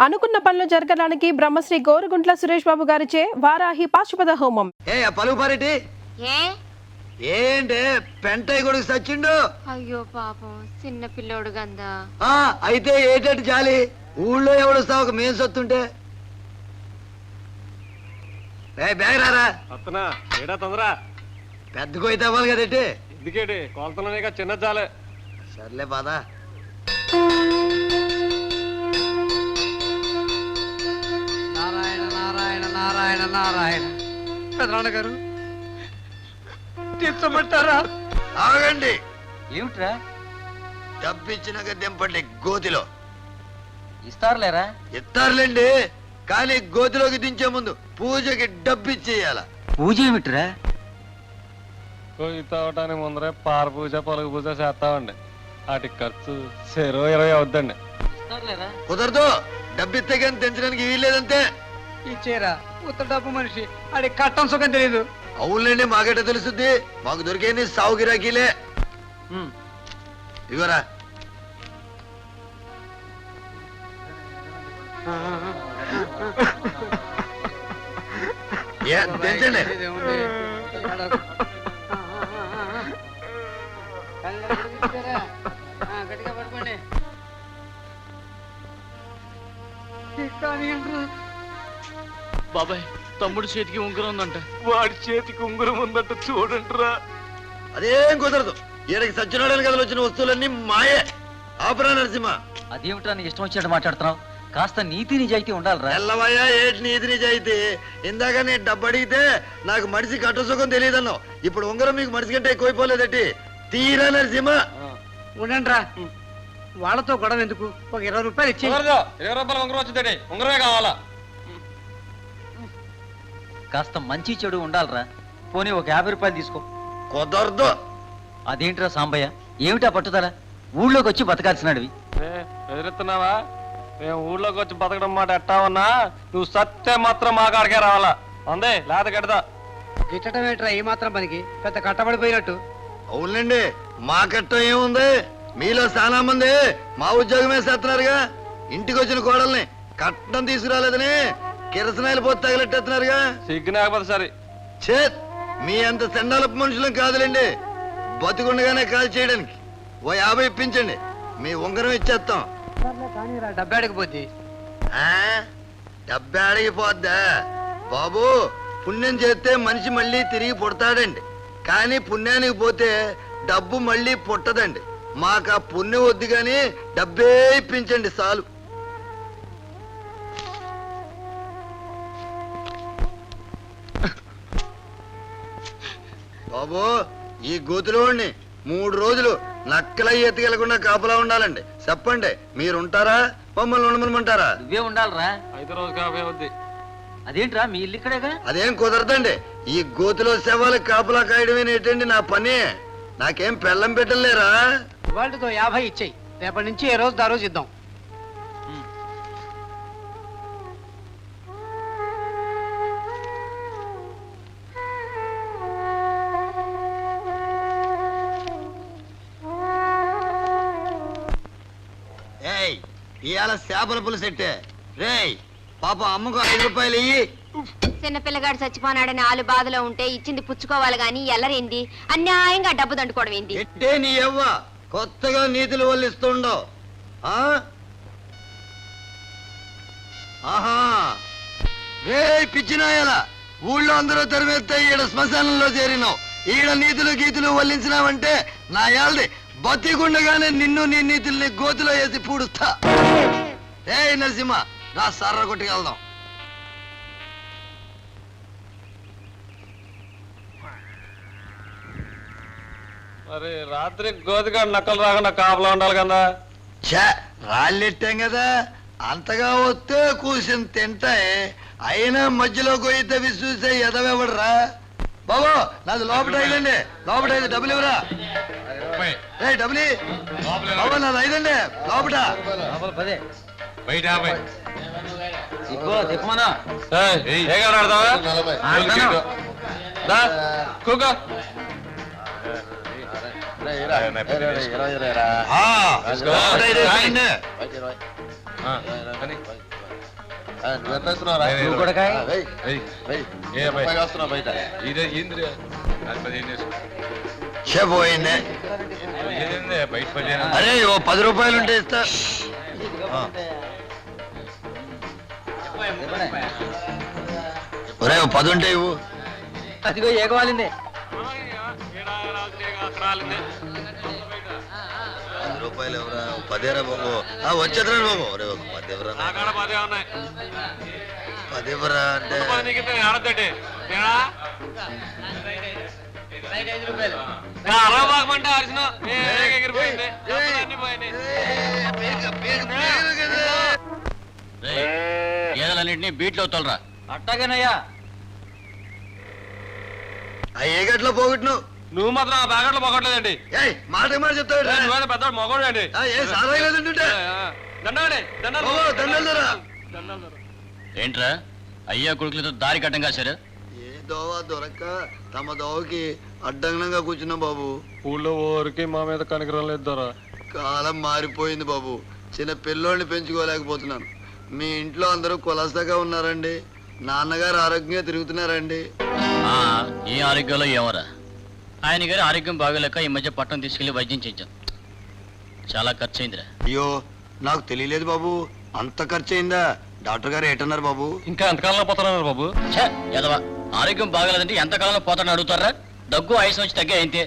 అనుకున్న పనులు జరగడానికి బ్రహ్మశ్రీ గోరుగుంట్ల సురేష్ బాబు గారిచే వారాహి పాశుపత హోమం. ఏంటే పెంటయ్య కొడుకు సచ్చిండు? అయ్యో పాపం చిన్న పిల్లోడు గందా. అయితే ఏటట్టు జాలి, ఊళ్ళో ఎవడు సాగు మేం సొత్తుంటే బ్యాగ్ రారా. తొందరా పెద్ద కొయితే అవ్వాలి కదేటి. ఎందుకేటి కొలతలోనే చిన్న చాలే. సర్లే బాదా. నారాయణ నారాయణ నారాయణ నారాయణ. పెదనాన్న గారు తీర్చమంటారా? ఆగండి. ఏమిట్రా? డబ్బిచ్చినాక దింపండి గోతిలో. ఇస్తారులేరా? ఇస్తారులేండి, కానీ గోతిలోకి దించే ముందు పూజకి డబ్బిచ్చేయాల. పూజ ఏమిట్రా? కొయ్యి తవ్వటానికి ముందరే పార పూజ పలుగు పూజ చేస్తామండి. వాటికి ఖర్చు 20 అవుద్దండి. కుదరదు, డబ్బిస్తే కానీ తెంచడానికి వీల్లేదంతే. ఇచ్చేరా ఉత్త డబ్బు మనిషి, అది కట్టం సుఖం తెలీదు. అవునులేండి, మాకేట తెలుసుద్ది. మాకు దొరికేది సాగు గిరాకీలే. ఇగోరా. తెంచండి. గట్టిగా పట్టుకోండి. బాబాయ్, తమ్ముడు చేతికి ఉంగరం ఉందంట. వాడి చేతికి ఉంగరం ఉందంట, చూడండిరా. అదేం కుదరదు. ఈడకి సత్యనారాయణ కథలు వచ్చిన వస్తువులన్నీ మాయే. ఆపరా నరసింహ. అదేమిట్రా నీ ఇష్టం వచ్చినట్టు మాట్లాడుతున్నావు? కాస్త నీతి నిజాయితీ ఉండాలిరా. ఎల్లవయ్యా, ఏటి నీతి నిజాయితీ? ఇందాక నేను డబ్బు అడిగితే నాకు మనిషి కట్ట సుఖం తెలియదన్నావు. ఇప్పుడు ఉంగరం మీకు మనిషి కంటే ఎక్కువైపోలేదటి. తీరా నరసింహ. ఉండండిరా, వాళ్ళతో గొడవ ఎందుకు? ఒక 20 రూపాయలు ఇచ్చి. 20 రూపాయలు ఉంగరం వచ్చిందండి. ఉంగరమే కావాలా? కాస్త మంచి చెడు ఉండాలిరా. పోనీ ఒక 50 రూపాయలు తీసుకో. కుదరదు. అదేంట్రా సాంబయ్య, ఏమిటా పట్టుదల? ఊళ్ళోకి వచ్చి బతకాల్సినవి. ఎదురెత్తున్నావా? మేము ఊళ్ళోకి వచ్చి బతకడం మాట ఎట్టా ఉన్నా, నువ్వు సత్తే మాత్రం మా కాడికే రావాలా. అందే లేత గడదా. గిట్టడం ఏంట్రా ఈ మాత్రం పనికి? పెద్ద కట్టబడిపోయినట్టు. అవునండి, మా కట్టం ఏముంది? మీలో చాలా మంది మా ఉద్యోగమే చేస్తున్నారుగా. ఇంటికి వచ్చిన కోడల్ని కట్నం తీసుకురాలేదని కిరసనాయలు పోతే తగిలెట్టేస్తున్నారుగా. సిగ్గునాకపోతే సరే. చేత్ మీ అంత సెండాలపు మనుషులం కాదులేండి. బతికుండగానే కాల్ చేయడానికి ఓ 50 ఇప్పించండి, మీ ఉంగరం ఇచ్చేస్తాం. డబ్బు అడగపోద్ది. డబ్బే అడిగిపోద్దా బాబు? పుణ్యం చేస్తే మనిషి మళ్ళీ తిరిగి పుడతాడండి, కానీ పుణ్యానికి పోతే డబ్బు మళ్ళీ పుట్టదండి. మాకు ఆ పుణ్యం వద్దు, కానీ డబ్బే ఇప్పించండి చాలు. బాబు, ఈ గోతులోని 3 రోజులు నక్కలై ఎత్తుకెళ్లకుండా కాపలా ఉండాలండి. చెప్పండి, మీరుంటారా మమ్మల్ని ఉండమనమంటారా? నువ్వే ఉండాలిరా. 5 రోజు కాపే అవుద్ది. అదేంట్రా మీ ఇల్లు ఇక్కడేగా? అదేం కుదరదండి. ఈ గోతులో శవాలకు కాపలా కాయడమేనేటండి నా పని. నాకేం పెళ్ళం పెట్టలేరా? వాళ్ళతో 50 ఇచ్చేయి. రేపటి నుంచి ఏ రోజు దా రోజు ఇద్దాం. ఏయ్, ఇవాళ చేపల పులుసెట్టే. రేయ్ పాప, అమ్మకు 5 రూపాయలు ఇయ్యి. చిన్న పిల్లగాడు చచ్చిపోనాడని ఆలు బాధలో ఉంటే ఇచ్చింది పుచ్చుకోవాలి గాని ఎల్లరేంది? అన్యాయంగా డబ్బు దండుకోవడం ఏంది? ఎట్టే నీ యవ్వ కొత్తగా నీతులు వల్లిస్తుండవు. ఆహా, రే పిచ్చినాయాల, ఊళ్ళో అందరూ తెరవేస్తే ఈడ శ్మశానంలో చేరినావు. ఈడ నీతులు గీతులు వల్లించినావంటే నా యాల్ది బతికుండగానే నిన్ను నీ నీతుల్ని గోతులో వేసి పూడుస్తా. ఏ నరసింహ, రా సర్ర కొట్టుకెళ్దాం. మరి రాత్రి గోతికాడు నక్కలు రాకుండా కాపలా ఉండాలి కదా. రాళ్ళెట్టాం కదా, అంతగా వస్తే కూర్చుని తింటాయి. అయినా మధ్యలో గొయ్యి తవ్వి చూసే ఎదవెవడరా బాబు? నాది లోపల ఐదండి, లోపల 5 డబ్బులు ఇవ్వరా. డబ్బులు బాబు, నాది 5 అండి లోపల. నువ్వు కూడా కాయ్. పోయింది. అరే ఓ 10 రూపాయలు ఉంటే ఇస్తా. ఒరే ఓ 10 ఉంటే ఇవ్వు. అదిగో ఏగవాలింది. 10 రూపాయలు ఎవరా? 10 బాబు. వచ్చేద్దరా బాబు. ఒరే ఒక 10 ఎవరా? 10 ఎవరా అంటే ఏదలన్నింటినీ బీట్లో తోలరా. అట్టాగేనయ్యా. ఏ గట్లో పోగొట్టును? నువ్వు మాత్రం ఆ బ్యాగట్లో మొగట్లేదండి. మాట మాట చెప్తాడు. పెద్ద మొగడు అండి. ఏ సారాయిలేదంటుంటే దండండి. ఏంట్రా అయ్యా కొడుకులతో దారి కట్టం కాశారు? ఏ దోవ దొరక్క తమ దోవకి అడ్డంగా కూర్చున్నాం బాబు. ఊళ్ళో ఊరికి మా మీద కనికరం లేదు దొరా. కాలం మారిపోయింది బాబు. చిన్న పిల్లోడిని పెంచుకోలేకపోతున్నాను. మీ ఇంట్లో అందరూ కులసగా ఉన్నారండి. నాన్నగారు ఆరోగ్యంగా తిరుగుతున్నారండి. ఏ ఆరోగ్యంలో ఏమరా? ఆయన గారి ఆరోగ్యం బాగోలేక ఈ మధ్య పట్టణం తీసుకెళ్లి వైద్యం చేయించాం. చాలా ఖర్చు అయిందిరా. అయ్యో నాకు తెలియలేదు బాబు. అంత ఖర్చు అయిందా? డాక్టర్ గారు ఏటన్నారు బాబు? ఇంకా ఎంతకాలంలో పోతున్నారు బాబు? ఎదవా, ఆరోగ్యం బాగలేదంటే ఎంతకాలంలో పోతాడని అడుగుతారా? దగ్గు ఆయుష్ వచ్చి తగ్గే అయితే.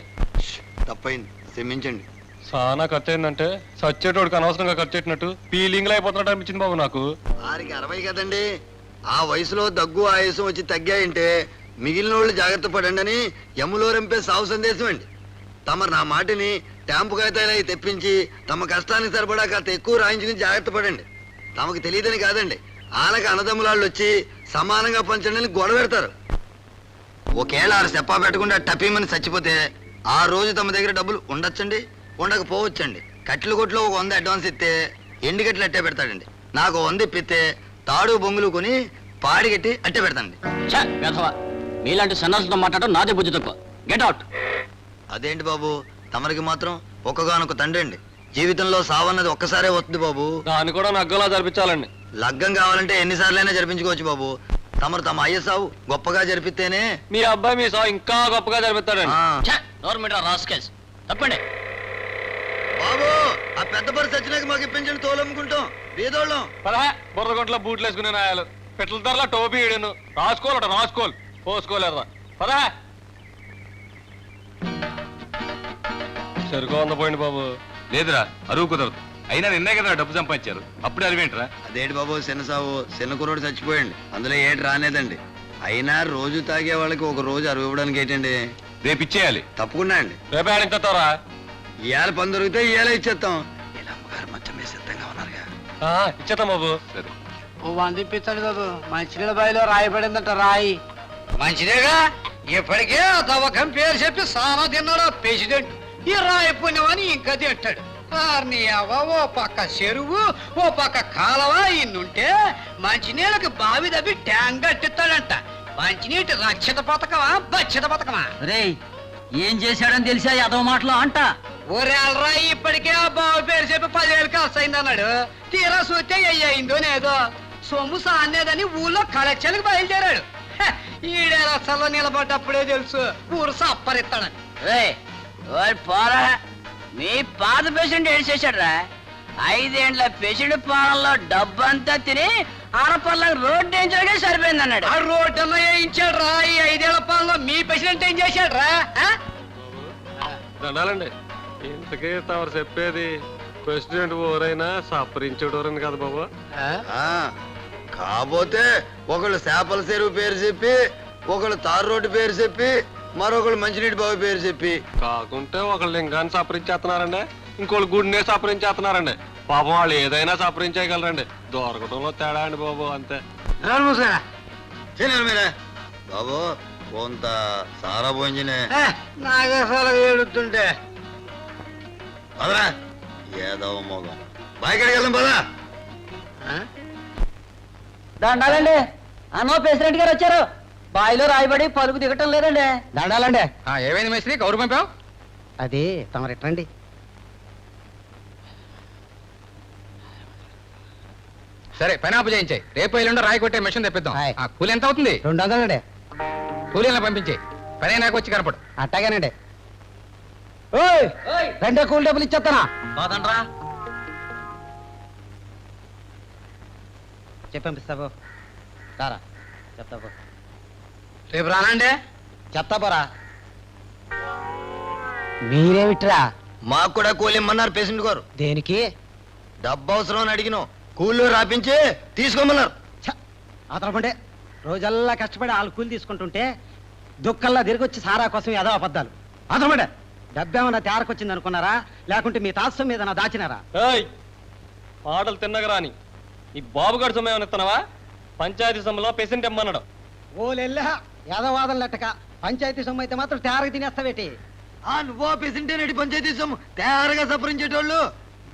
తప్పైంది, క్షమించండి. చాలా ఖర్చు అయిందంటే సచ్చేటోడికి అనవసరంగా ఖర్చు పెట్టినట్టు ఫీలింగ్లో అయిపోతున్నట్టు అనిపించింది బాబు నాకు. వారికి 60 కదండి. ఆ వయసులో దగ్గు ఆయాసం వచ్చి తగ్గాయంటే మిగిలిన వాళ్ళు జాగ్రత్త పడండి అని యములో రంపే సావు సందేశం అండి. తమరు నా మాటిని ట్యాంపు కాగితాలు అవి తెప్పించి తమ కష్టానికి సరిపడా కాస్త ఎక్కువ రాయించుకుని జాగ్రత్త పడండి. తమకు తెలియదని కాదండి, ఆనక అన్నదమ్ములాళ్ళు వచ్చి సమానంగా పంచండి అని గొడవ పెడతారు. ఒకేళ 6 చెప్పా పెట్టకుండా టపీమని చచ్చిపోతే ఆ రోజు తమ దగ్గర డబ్బులు ఉండొచ్చండి, ఉండకపోవచ్చండి. కట్టెల కొట్లో ఒక 100 అడ్వాన్స్ ఇస్తే ఎండి కట్టెలు అట్టే పెడతాడండి. నాకు 100 ఇప్పిస్తే తాడు బొంగులు కొని పాడిగట్టి అట్టే పెడతానండి. మీలాంటి సన్నాసులతో మాట్లాడటం నాదే బుద్ధి తక్కువ. Get out. అదేంటి బాబు, తమరికి మాత్రం ఒక్కగానొక్క తండ్రి అండి. జీవితంలో సావన్నది ఒక్కసారే వస్తుంది బాబు. దాన్ని కూడా నగ్గలా జరిపించాలండి. లగ్గం కావాలంటే ఎన్నిసార్లైనా జరిపించుకోవచ్చు బాబు. తమరు తమ అయ్య సావు గొప్పగా జరిపిస్తేనే మీ అబ్బాయి మీ సాగు ఇంకా గొప్పగా జరిపిస్తాడండి. తప్పండి బాబు. ఆ పెద్ద పరిస్థితి వచ్చినాక మాకు ఇప్పించండి, తోలమ్ముకుంటాం బీదోళ్ళం. బుర్రగుంట్లో బూట్లు వేసుకునే నాయాలు పెట్టల ధరలా టోపీ ఈడను రాసుకోలు పోసుకోలేదా పదా. సరుకు అందపోయింది బాబు. లేదురా, అరువు కుదరదు. అయినా నిన్నే కదా డబ్బు సంపాదించారు, అప్పుడే అరివేంట్రా? అదేంటి బాబు, చిన్న సావు చిన్న కుర్రోడు చచ్చిపోయండి, అందులో ఏటి రానేదండి. అయినా రోజు తాగే వాళ్ళకి ఒక రోజు అరువు ఇవ్వడానికి ఏంటండి? రేపు ఇచ్చేయాలి. తప్పకుండా అండి. రేపే ఆడించేస్తారా? ఇవాళ పని దొరికితే ఇవాళ ఇచ్చేస్తాం. ఇలా అమ్మగారు మంచం మీద సిద్ధంగా ఉన్నారుగా. ఇచ్చేస్తాం బాబు. సరే, ఓ 100 ఇప్పించండి బాబు. మంచినీళ్ళ బావిలో రాయబడిందంట రాయి. మంచిదేగా, ఇప్పటికే దవకం పేరు చెప్పి సానా తిన్నాడు ప్రెసిడెంట్. ఈ రాయి పుణ్యమని ఇంకా తింటాడు. ఓ పక్క చెరువు, ఓ పక్క కాలవ ఇన్నుంటే మంచినీళ్ళకి బావి దబ్బి ట్యాంక్ కట్టిస్తాడంట. మంచినీటి రక్షిత పథకమా బక్షిత పథకమా? రే, ఏం చేశాడని తెలిసా యాదవ మాటలో అంట. ఊరేళ్ళరా, ఇప్పటికే ఆ బావి పేరు చెప్పి 10 ఏళ్ళు ఖర్చు అయింది అన్నాడు. తీరా చూస్తే అయ్యిందో లేదో సొమ్ము సానేదని ఊళ్ళో కలెక్షన్కి బయలుదేరాడు. ఈడేరసల్లో నిలబడ్డప్పుడే తెలుసు ఊరు సప్పరిస్తాడని. పోరా, మీ పాత పేషెంట్ ఏం చేశాడ్రా? 5 ఏండ్ల పేషెంట్ పాలనలో డబ్బంతా తిని ఆనపల్లం రోడ్డు వేయించడానికే సరిపోయింది అన్నాడు. ఆ రోడ్డు అన్న వేయించాడు రా. ఈ 5 ఏళ్ల పాలనలో మీ పేషెంట్ ఏం చేశాడు రా? దండాలండి. ఇంతకీ తమరు చెప్పేది ప్రెసిడెంట్ ఓరైనా సపరించడోరని కదా బాబు. కాకపోతే ఒకళ్ళు చేపల చెరువు పేరు చెప్పి, ఒకళ్ళు తారు రోడ్డు పేరు చెప్పి, మరొకళ్ళు మంచినీటి బావి పేరు చెప్పి, కాకుంటే ఒకళ్ళు లింగాన్ని సపరించేస్తున్నారండి, ఇంకోళ్ళు గుడినే సపరించేస్తున్నారండి. పాపం వాళ్ళు ఏదైనా సపరించేయగలరండి. దొరకటంలో తేడా అండి బాబు, అంతే. బాబు కొంత సారా పోయించినే నాగేశ్వర ఏడుతుంటే పదరా ఏదో మోగం బాయికడికి వెళ్దాం పదా. దండాలండి, అన్నో ప్రెసిడెంట్ గారు వచ్చారు. బాయిలో రాయబడి పలుకు దిగటం లేదండి. దండాలండి. ఏమైంది మేస్త్రి, కౌరు పంపావు? అది తమరెట్టండి. సరే పని ఆపు చేయించాయి. రేపు ఎల్లుండో రాయి కొట్టే మిషన్ తెప్పిద్దాం. హాయ్. ఆ కూలి ఎంత అవుతుంది? 200 కూలీలను పంపించే పని నాకు వచ్చి కనపడు. అట్టగానండి. ఓయ్ రెండో కూలి డబ్బులు ఇచ్చేస్తానా? పోతండ్రా. చెప్పంపిస్తావు రారా చెప్తావు. రేపు రానండి. చెప్తా పోరా. మీరేమిట్రా? మాకు కూడా కూలి ఇమ్మన్నారు పేషెంట్ గారు. దేనికి? డబ్బు అవసరం అని అడిగినాం, కూలీలో రాపించి తీసుకోమన్నారు. అతనుకుంటే రోజల్లా కష్టపడి వాళ్ళు కూలి తీసుకుంటుంటే దుక్కల్లా తిరిగొచ్చి సారా కోసం ఏదో అబద్ధాలు. అతనుకుంటే డబ్బేమన్నా తేరకొచ్చింది అనుకున్నారా, లేకుంటే మీ తాత్సం మీద నా దాచినారా? ఆటలు తిన్నగరాని ఈ బాబుగాడు సొమ్మేమని ఇస్తున్నావా? పంచాయతీ సొమ్ములో పెసెంట్ ఇమ్మన్నాడు. ఓలెల్లా యాదవాదం లెట్టక పంచాయతీ సొమ్ము అయితే మాత్రం తేరగా తినేస్తావేటి? నువ్వో పేషెంటే నడి పంచాయతీ సొమ్ము తయారుగా సపరించేటోళ్ళు,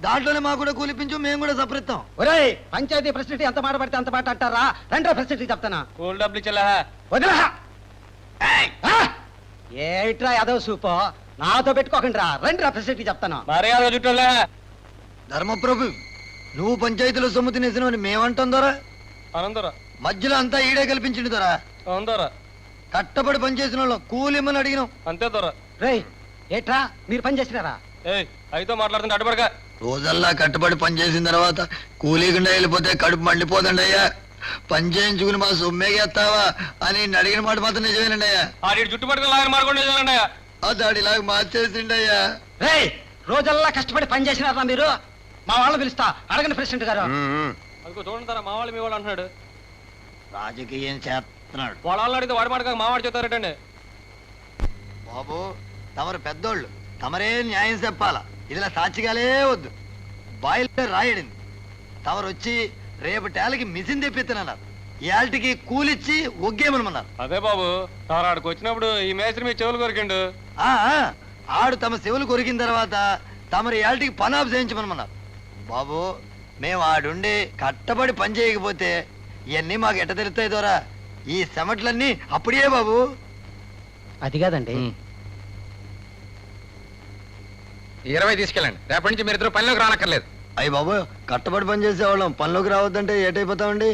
దాంట్లోనే మాకు కూడా కూలిపించు, మేము కూడా సపరిస్తాం. ఒరేయ్ పంచాయతీ ప్రెసిడెంట్ ఎంత మాట పడితే అంత మాట అంటారా? రెండో ప్రెసిడెంట్ చెప్తానా? కూలి డబ్బులు ఇచ్చలే. వదిలా. ఏమిట్రా యాదవ్ సూపో, నాతో పెట్టుకోకండి రా. రెండో ప్రెసిడెంట్ చెప్తాను. మర్యాద చుట్టూలే. ధర్మప్రభు, నువ్వు పంచాయతీలో సొమ్ము తినేసినవని మేమంటాం దొరా. అనంతరా మధ్యలో అంతా ఈడే కల్పించింది దొరా. అందరా కట్టబడి పనిచేసిన వాళ్ళం కూలిమ్మని అడిగినాం. అంతే దొర. రేయ్ ఏట్రా మీరు పని చేసినారా? ఏయ్ అయితే మాట్లాడుతుంటే అడ్డుపడక. రోజల్లా కట్టబడి పని చేసిన తర్వాత కూలీకుండా వెళ్ళిపోతే కడుపు మండిపోదండి అయ్యా. పని చేయించుకుని మా సొమ్మేగేస్తావా అని అడిగిన మాట మాత్రం నిజమేనండి అయ్యా. ఆడి చుట్టుపక్కల లాగా మారుకోండి. ఆ దాడిలాగా మార్చేసిండి అయ్యా. రేయ్ రోజల్లా కష్టపడి పని చేసినారా మీరు? మా వాళ్ళని పిలుస్తా, అడగండి ప్రెసిడెంట్ గారు. అందుకో చూడండి సార్, మా వాళ్ళు మీ వాళ్ళు అంటున్నాడు. రాజకీయం చేస్తున్నాడు వాళ్ళ వాళ్ళు అడిగితే వాడి మాటగా మా వాడు చెప్తారటండి. బాబు, తమరు పెద్దోళ్ళు, తమరే న్యాయం చెప్పాలా. ఇదిలా సాక్షిగాలే వద్దు. బాయిలర్ రాయడింది. తమరు వచ్చి రేపటేళ్ళకి మిషన్ తెప్పిస్తానన్నారు. ఇయాల్టికి కూలిచ్చి ఒగ్గేమనమన్నారు. అదే బాబు, తమరు ఆడికి వచ్చినప్పుడు ఈ మేస్త్రి మీ చెవులు కొరికిండు. ఆడు తమ చెవులు కొరికిన తర్వాత తమరు ఇయాల్టికి పని ఆఫ్ చేయించమనమన్నారు. బాబు, మేము ఆడుండి కట్టబడి పని చేయకపోతే ఇవన్నీ మాకు ఎట్ట తెలుస్తాయి దొరా? ఈ సెమట్లన్నీ అప్పుడే బాబు. అది కాదండి, 20 తీసుకెళ్ళండి. రేపటి నుంచి మీరు ఇద్దరు పనిలోకి రానక్కర్లేదు. అయ్యి బాబు, కట్టబడి పని చేసేవాళ్ళం పనిలోకి రావద్దంటే ఏటైపోతామండి?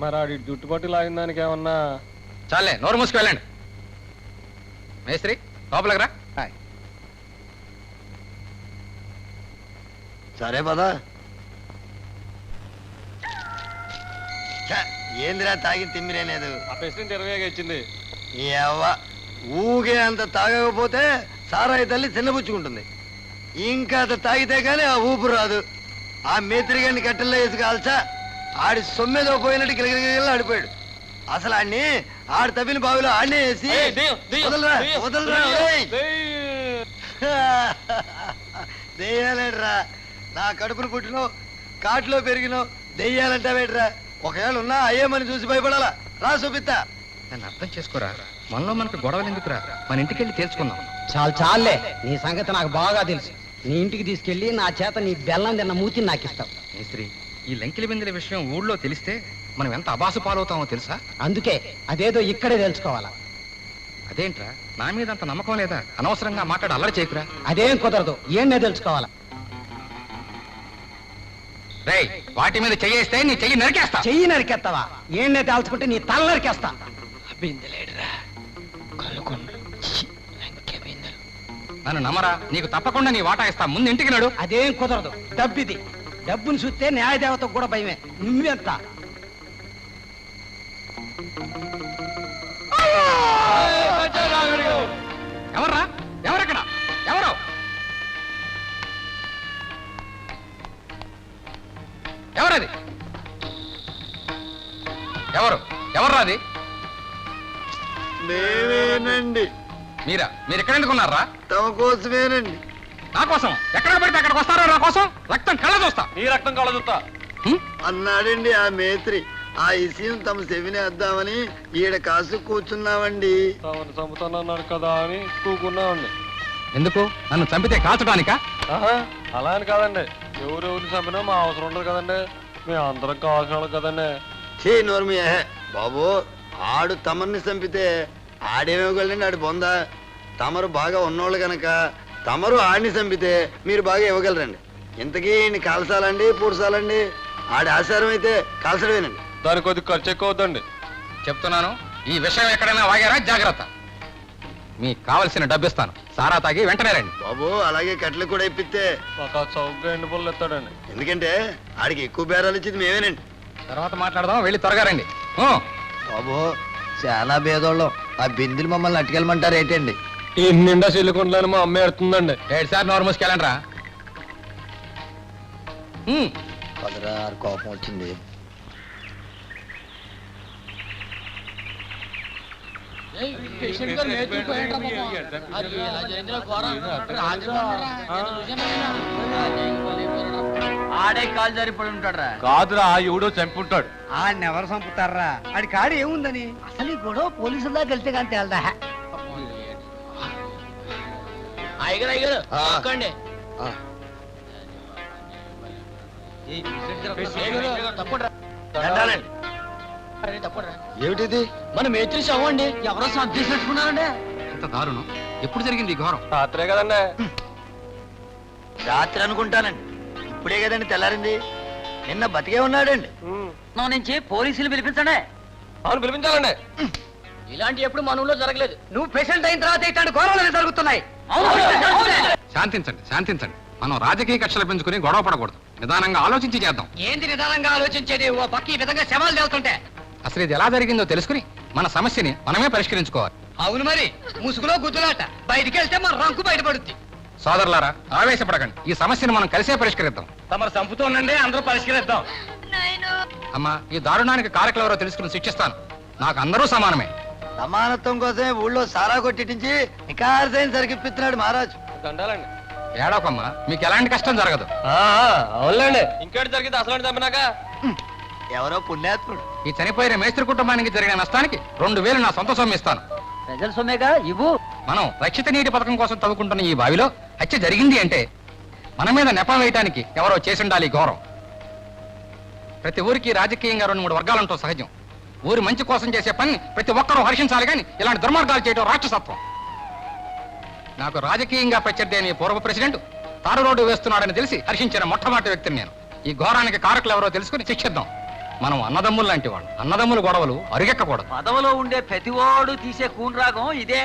మరి ఆడి జుట్టుపట్టి లాగిన దానికి ఏమన్నా? చాలే, నోరు మూసుకు వెళ్ళండి. మేస్త్రి లోపలికి రా. సరే పదా. ఏందిరా తాగి తిమ్మిరేలేదు. ఆ ప్రెసిడెంట్ 20 ఇచ్చింది. ఊగే అంత తాగకపోతే సారాయి తల్లి చిన్నపుచ్చుకుంటుంది. ఇంకా అంత తాగితే గానీ ఆ ఊపు రాదు. ఆ మేత్రిగాన్ని కట్టెల్లో వేసి కాల్చా ఆడి సొమ్మెదో పోయినట్టు గిలగిలగిల ఆడిపోయాడు. అసలు ఆడిని ఆడి తవ్విన బావిలో ఆడినే వేసి వదలరా వదలరా. దెయ్యాలేడ్రా, నా కడుపును పుట్టినో కాటిలో పెరిగినో దెయ్యాలంటావేట్రా? ఒకవేళ ఉన్నా అయ్యేమని చూసి భయపడాలా? రా చూపిస్తా. నన్ను అర్థం చేసుకోరా. మనలో మనకు గొడవలు ఎందుకురా? మన ఇంటికి వెళ్ళి తేల్చుకుందాం. చాలే, నీ సంగతి నాకు బాగా తెలుసు. నీ ఇంటికి తీసుకెళ్లి నా చేత నీ బెల్లం తిన్న మూతిని నాకు ఇస్తావు. మేస్త్రి, ఈ లంకిలి బిందెల విషయం ఊళ్ళో తెలిస్తే మనం ఎంత అబాసు పాలవుతామో తెలుసా? అందుకే అదేదో ఇక్కడే తెలుసుకోవాలా. అదేంట్రా, నా మీద అంత నమ్మకం లేదా? అనవసరంగా మాట్లాడి అల్లరి చేయకురా. అదేం కుదరదు, ఏంనే తెలుసుకోవాలా. రేయ్, వాటి మీద చెయ్యేస్తే నీ చెయ్యి నరికేస్తా. చెయ్యి నరికేస్తావా? ఏంనే తేల్చుకుంటే నీ తల నరికేస్తా. నన్ను నమ్మరా, నీకు తప్పకుండా నీ వాటా ఇస్తా. ముందు ఇంటికి నడు. అదేం కుదరదు, డబ్బిది. డబ్బును చూస్తే న్యాయదేవతకు కూడా భయమే. నువ్వెంత? ఎవర్రా? ఎవరెక్కడ? ఎవరు? ఎవరది? ఎవరు? ఎవర్రా అది? మేమేనండి. మీరా? మీరు ఎక్కడ ఎందుకున్నారా? తమ కోసమేనండి. నా కోసం? ఎక్కడ పడితే అక్కడికి వస్తారా? నా కోసం రక్తం కళ్ళ చూస్తా. నీ రక్తం కళ్ళ చూస్తా అన్నాడండి ఆ మేత్రి. ఆ విషయం తమ చెవినేద్దామని ఈడ కాసు కూర్చున్నామండి. తమను చంపుతానన్నాడు కదా అని కూకున్నామండి. ఎందుకు? నన్ను చంపితే కాల్చడానికా? అలా అని కాదండి, ఎవరెవరిని చంపినా మా అవసరం ఉండదు కదండి. మేము అందరం కావాల్సిన కదండి. చే నోర్మి బాబు, ఆడు తమర్ని చంపితే ఆడేమివ్వగలండి? ఆడు బొందా. తమరు బాగా ఉన్నోళ్ళు గనక తమరు ఆడిని చంపితే మీరు బాగా ఇవ్వగలరండి. ఇంతకీ కాల్చాలండి పూడ్చాలండి? ఆడి ఆచారం అయితే కాల్చడమేనండి. దానికి కొద్ది ఖర్చు ఎక్కువ అవుతుందండి. చెప్తున్నాను, ఈ విషయం ఎక్కడైనా వాగారా జాగ్రత్త. మీకు కావలసిన డబ్బు ఇస్తాను, సారా తాగి వెంటనే రండి. బాబు అలాగే కట్టెలు కూడా ఇప్పిస్తే, ఒక చౌకగా ఎండు పుల్లలు ఎత్తాడండి. ఎందుకంటే ఆడికి ఎక్కువ బేరాలు ఇచ్చింది మేమేనండి. తర్వాత మాట్లాడదాం, వెళ్ళి త్వరగా రండి. బాబు చాలా భేదోళ్ళం, ఆ బిందులు మమ్మల్ని అట్టుకెళ్ళమంటారు ఏంటండి? ఈ నిండా చెల్లుకుంటున్నాను మా అమ్మ ఎడుతుందండి. 7 సార్లు నోరు మూసుకెళ్ళండి రా. పదరా కోపం వచ్చింది. ఆడే కాలు సరిపడి ఉంటాడు రా. కాదురా ఎవడో చంపుంటాడు. ఆడిని ఎవరు చంపుతారా? ఆడి కాడి ఏముందని? అసలు ఈ గొడవ పోలీసుల దాకా వెళ్తే కానీ తేలదా? అయ్యగారు అయ్యగారు ఆ. ఒక్కండి. దండాలండి. ఏమిటిది? మన మేత్రి శవం అండి, ఎవరో సంతేసి పెట్టుకున్నారండి. ఎంత దారుణం! ఎప్పుడు జరిగింది ఈ ఘోరం? రాత్రే కదండి. రాత్రి అనుకుంటానండి, ఇప్పుడే కదండి తెల్లారింది. నిన్న బతికే ఉన్నాడండి. నా నుంచి పోలీసులు పిలిపించండి. అవును పిలిపించాలండి. ఇలాంటి ఎప్పుడు మన ఊళ్ళో జరగలేదు. నువ్వు పేషెంట్ అయిన తర్వాత ఇట్లాంటి ఘోరాలు జరుగుతున్నాయి. శాంతించండి, శాంతించండి. మనం రాజకీయ కక్షలు పెంచుకుని గొడవ పడకూడదు. నిదానంగా ఆలోచించి చేద్దాం. ఏంది నిదానంగా ఆలోచించేది? ఓ పక్క ఈ విధంగా శవాలు తేలుతుంటే అసలు ఇది ఎలా జరిగిందో తెలుసుకుని మన సమస్యని మనమే పరిష్కరించుకోవాలి. అవును మరి, ముసుగులో గుద్దులాట. బయటికి వెళ్తే మన రంకు బయటపడుద్ది. సోదరులారా, ఆవేశపడకండి. ఈ సమస్యను మనం కలిసే పరిష్కరిద్దాం. తమరు చంపుతోందండి, అందరూ పరిష్కరిద్దాం. అమ్మా, ఈ దారుణానికి కారకులెవరో తెలుసుకుని శిక్షిస్తాను. నాకు అందరూ సమానమే. సమానత్వం కోసమే ఊళ్ళో సారా కొట్టించి నికార్సైన సరిగిప్పిస్తున్నాడు మహారాజు. దండాలండి. ఏడవకమ్మా, మీకు ఎలాంటి కష్టం జరగదు. అవునండి. ఇంకేటి జరిగింది అసలు చంపినాక? ఎవరో పుణ్యాత్ముడు. ఈ చనిపోయిన మేస్త్రి కుటుంబానికి జరిగిన నష్టానికి 2000 నా సొంత సొమ్ము ఇస్తాను. ప్రజల సొమ్మేగా ఇవ్వు. మనం రక్షిత నీటి పథకం కోసం తవ్వుకుంటున్న ఈ బావిలో హత్య జరిగింది అంటే మన మీద నెపం వేయటానికి ఎవరో చేసి ఉండాలి ఈ ఘోరం. ప్రతి ఊరికి రాజకీయంగా 2-3 వర్గాలంటూ సహజం. ఊరి మంచి కోసం చేసే పని ప్రతి ఒక్కరూ హర్షించాలి, కానీ ఇలాంటి దుర్మార్గాలు చేయడం రాక్షసత్వం. నాకు రాజకీయంగా ప్రత్యర్థి అయిన పూర్వ ప్రెసిడెంట్ తారు రోడ్డు వేస్తున్నాడని తెలిసి హర్షించిన మొట్టమొదటి వ్యక్తిని నేను. ఈ ఘోరానికి కారకులు ఎవరో తెలుసుకుని శిక్షిద్దాం. మనం అన్నదమ్ములు లాంటి వాళ్ళు. అన్నదమ్ముల గొడవలు అరుగెక్కకూడదు. పదవిలో ఉండే ప్రతివాడు తీసే కూనరాగం ఇదే.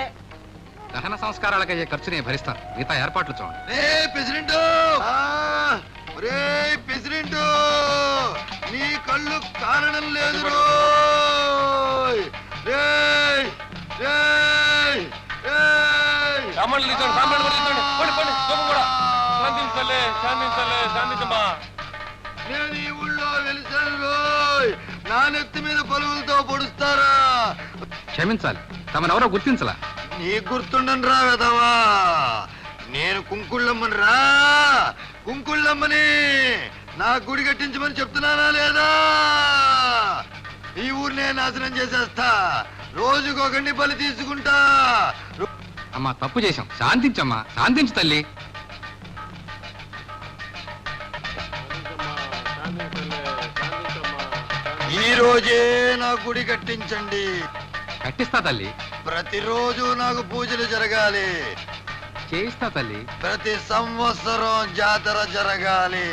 దహన సంస్కారాలకు అయ్యే ఖర్చుని భరిస్తాను. మిగతా ఏర్పాట్లు చూడండి. ప్రెసిడెంట్, నీ కళ్ళు కారణం లేదు. సామాన్లు తీసుకోండి, సామాన్లు కూడా తీసుకోండి. పోండి, పోండి, సొమ్ము కూడా. శాంతించాలి, శాంతించాలి, శాంతించమ్మా. నేను ఈ ఊళ్ళో వెలిసాను రోయ్. నా నెత్తి మీద పలువులతో పొడుస్తారా? క్షమించాలి, తమనెవరో గుర్తించలా. నీ గుర్తుండను రా వెదవా. నేను కుంకుళ్ళమ్మని రా, కుంకుళ్ళమ్మని. నా గుడి కట్టించమని చెప్తున్నానా లేదా? ఈ ఊరినే నాశనం చేసేస్తా. రోజుకొకరిని బలి తీసుకుంటా. అమ్మా, తప్పు చేశాం, శాంతించమ్మా, శాంతించు తల్లి. ఈ రోజే నా గుడి కట్టించండి. కట్టిస్తా తల్లి, ప్రతిరోజు నాకు పూజలు జరగాలి. చేయిస్తా తల్లి. ప్రతి సంవత్సరం జాతర జరగాలి.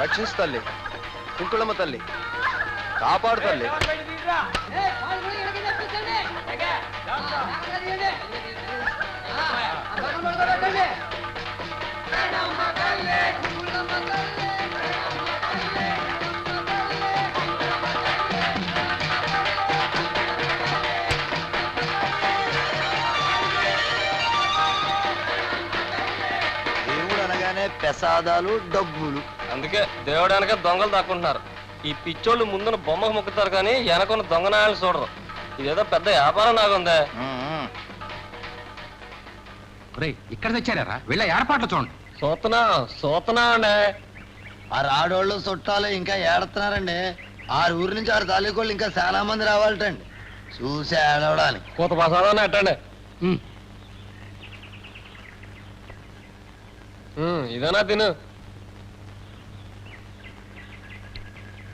రక్షించు తల్లి, కుంకుళమ్మ తల్లి, కాపాడు తల్లి. దేవుడు అనగానే ప్రసాదాలు, డబ్బులు. అందుకే దేవుడు వెనక దొంగలు దాక్కుంటున్నారు. ఈ పిచ్చోళ్ళు ముందున బొమ్మకు మొక్కుతారు కానీ వెనకున్న దొంగనాయాలు చూడరు. ఇదేదో పెద్ద వ్యాపారం నాగుందే. ఇక్కడ తెచ్చారా? వీళ్ళ ఏర్పాట్లు చూడండి. సూతనా అండి. ఆ రాడోళ్ళు చుట్టాలు ఇంకా ఏడుతున్నారండి. 6 ఊరి నుంచి 6 తాలూకోళ్ళు ఇంకా చాలా మంది రావాలటండి. చూసి ఏడవడానికి. కూత ప్రసాదాన్ని ఎట్టండి. ఇదేనా తిను.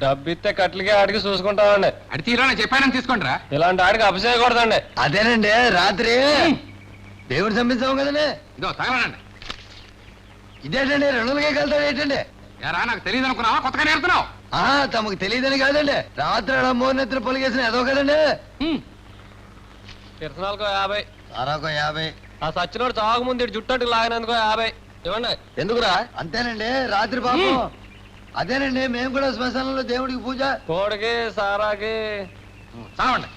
డబ్బు ఇస్తే కట్లకి ఆడికి చూసుకుంటామండి. అది తీరా చెప్పానని తీసుకోండి రా. ఇలాంటి ఆడికి అభిషేకూడదండి. అదేనండి రాత్రి దేవుడు చంపించాము కదండి. ఇదో తగలనండి. ఇదేంటండి 2 వెళ్తాడు ఏంటండి? ఎరా నాకు తెలియదు అనుకున్నావా? కొత్తగా నేర్పుతున్నావు. తమకు తెలియదని కాదండి, రాత్రి అలా మోనెత్తులు పొలిగేసిన ఏదో కదండి. కిరసనాలకు 50, సారాకు 50. ఆ సచ్చినోడు చావు ముందు జుట్టు లాగినందుకో 50 ఇవ్వండి. ఎందుకురా? అంతేనండి రాత్రి పాపం. అదేనండి మేము కూడా శ్మశానంలో దేవుడికి పూజ. కోడికి సారాకి చావండి.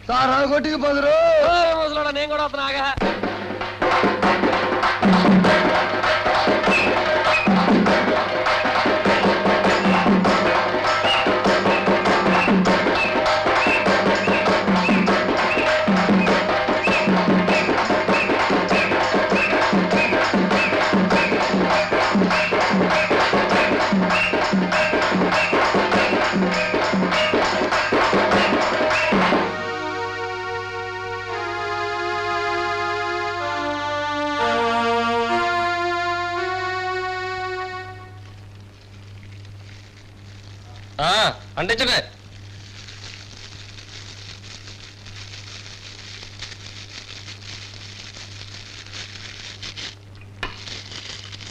సారా కొట్టికి పోదురు. ముసలాడా నేను కూడా వస్తున్నాగా. అంటించండి.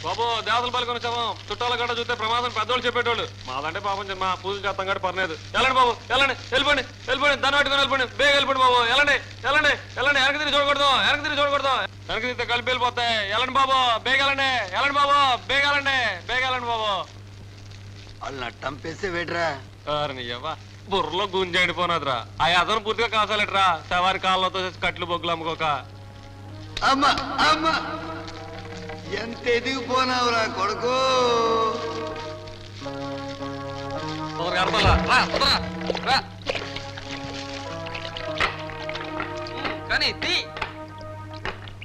బాబు దేవతల పల్లి కొనిచ్చాము. చుట్టాల గడ్డ చూస్తే ప్రమాదం పెద్దోళ్ళు చెప్పేటోళ్ళు. మాదంటే పాపం మా పూజలు చేస్తాం కాబట్టి పర్లేదు. వెళ్ళండి బాబు వెళ్ళండి, వెళ్ళిపోండి వెళ్ళిపోండి, దాన్ని పట్టుకొని వెళ్ళిపోండి, బేగ వెళ్ళిపోండి బాబు. వెళ్ళండి వెళ్ళండి వెళ్ళండి, వెనక్కి తిరిగి చూడకూడదు, వెనక్కి తిరిగి చూడకూడదు. వెనక్కి తిరిగితే కలిపి వెళ్ళిపోతాయి. వెళ్ళండి బాబు, బేగ వెళ్ళండి, వెళ్ళండి బాబు, బేగ వెళ్ళండి, బేగ వెళ్ళండి బాబు. వాళ్ళు నట్టంపేస్తే వేటరా. బుర్రలో గుంజి ఎండిపోనాదిరా. ఆ అదనం పూర్తిగా కాసాలట్రా. సవారి కాళ్ళతో కట్లు బొగ్గులు అమ్ముకోక. అమ్మా అమ్మా ఎంత ఎదిగిపోనావురా కొడుకు. కానీ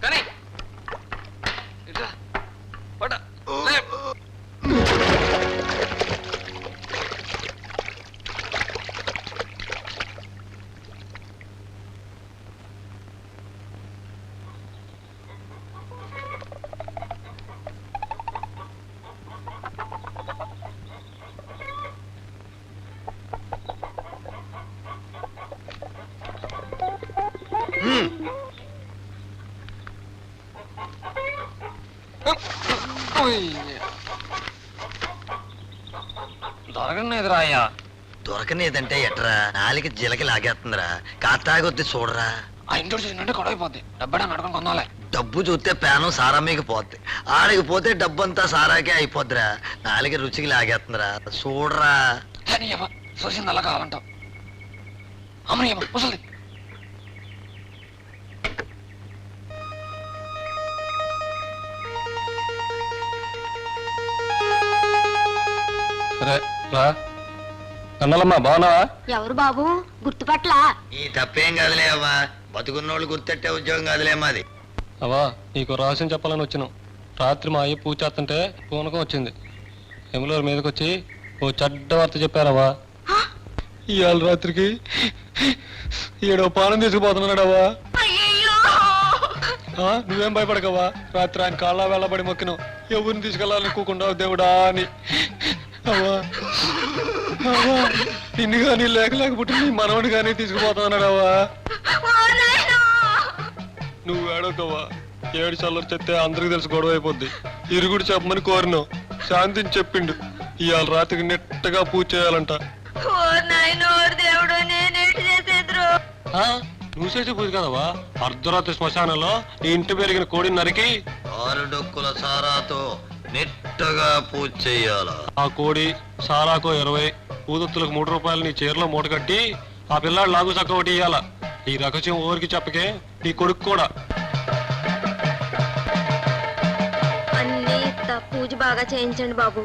కానీ దొరకనేదిరా అయ్యా. దొరకనేదంటే ఎట్రా? నాలికి జిలకి లాగేస్తుందిరా. కాతాగొద్ది చూడరా. ఆ ఇంటి చూసినట్టే గొడవైపోద్ది. డబ్బడా నడకం కొనాలి. డబ్బు చూస్తే పేనం సారా మీకు పోద్ది. ఆడికి పోతే డబ్బంతా సారాకే అయిపోద్దిరా. నాలికి రుచికి లాగేస్తుందిరా. చూడరా. చూసింది అలా కావాలంటావు. అమ్మని ముసలి సరే రా. కన్నాలమ్మా బాగున్నావా? ఎవరు బాబు గుర్తుపట్ల? ఈ తప్పేం కాదులే అవ్వా. బతుకున్నోళ్ళు గుర్తెట్టే ఉద్యోగం కాదులే మాది. అవా నీకు రహస్యం చెప్పాలని వచ్చినాం. రాత్రి మా అయ్య పూజ చేస్తుంటే పూనకం వచ్చింది. ఎములూరు మీదకి వచ్చి ఓ చెడ్డ వార్త చెప్పారవా. ఇవాళ రాత్రికి 7వ పానం తీసుకుపోతున్నాడవా. నువ్వేం భయపడకవా. రాత్రి ఆయన కాళ్ళ వెళ్ళబడి మొక్కినావు. ఎవరిని తీసుకెళ్ళాలనుకోకుండా దేవుడా అని. అవా అవా ఇన్ని కానీ లేకపోతే నీ మనవని కానీ తీసుకుపోతున్నాడవా. నువ్వు ఏడోకవా. 7 చల్లరు చెప్తే అందరికి తెలిసి గొడవ అయిపోద్ది. ఇరుగుడు చెప్పమని కోరినావు. శాంతిని చెప్పిండు. ఇవాళ రాత్రికి నెట్టగా పూజ చేయాలంట. నువ్వు చేసే పూజ కదవా. అర్ధరాత్రి శ్మశానంలో నీ ఇంటి పెరిగిన కోడిని నరికి 6 డొక్కుల సారాతో నెట్టగా పూజ చెయ్యాల. ఆ కోడి సారాకో 20, పూదొత్తులకు 3 రూపాయలు నీ చీరలో మూట కట్టి ఆ పిల్లాడు లాగు చక్క ఒకటి ఇయ్యాల. ఈ రహస్యం ఊరికి చెప్పకే నీ కొడుకు కూడా. అన్ని పూజ బాగా చేయించండి బాబు.